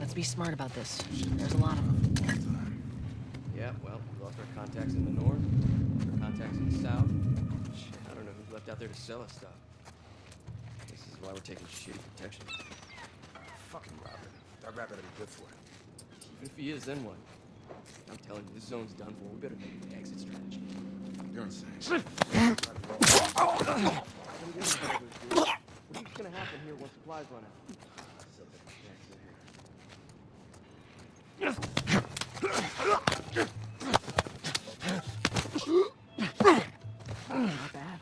Let's be smart about this. There's a lot of them. Yeah, well, we lost our contacts in the north, our contacts in the south. Shit, I don't know who's left out there to sell us stuff. This is why we're taking shitty protection. Fucking Robert. That rat better be good for it. Even if he is, then what? I'm telling you, this zone's done for. We better make an exit strategy. You're insane. What do you think's gonna happen here once supplies run out? Not bad.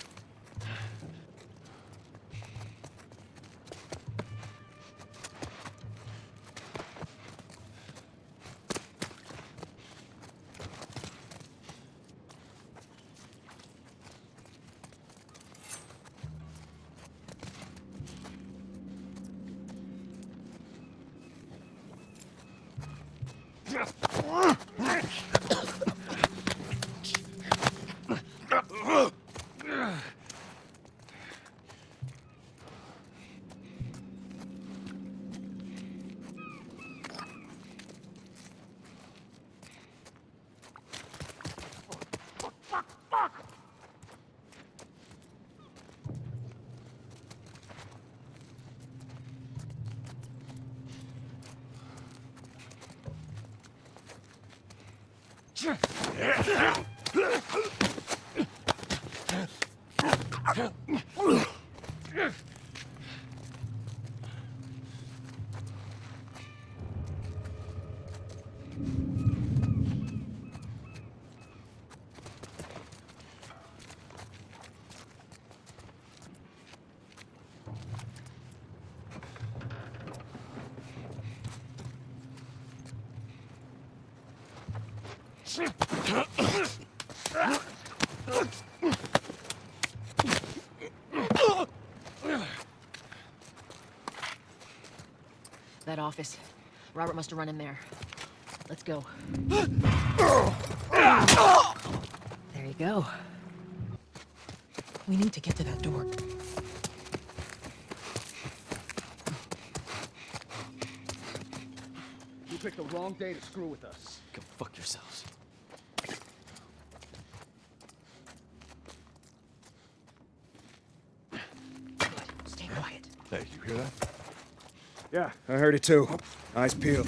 That office. Robert must have run in there. Let's go. There you go. We need to get to that door. You picked the wrong day to screw with us. Go fuck yourselves. Good. Stay quiet. Hey, you hear that? Yeah, I heard it too. Eyes peeled.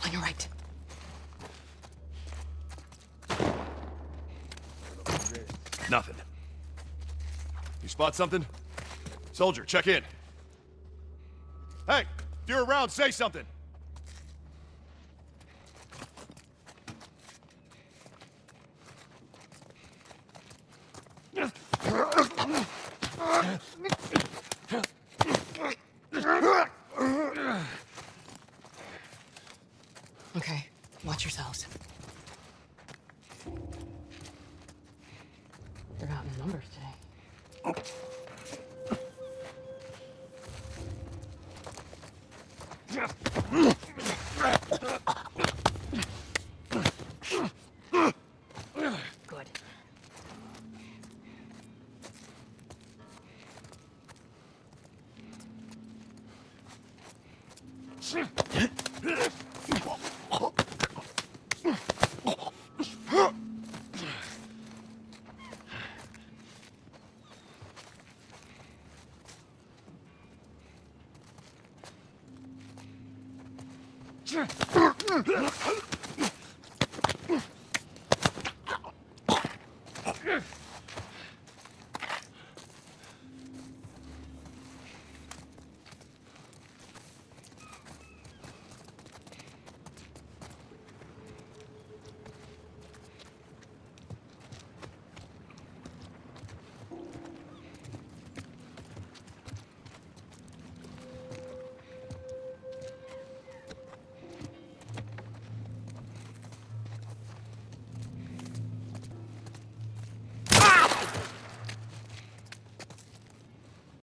On your right. Nothing. You spot something? Soldier, check in. Hey, if you're around, say something. Okay, watch yourselves. They're out in numbers today. Good.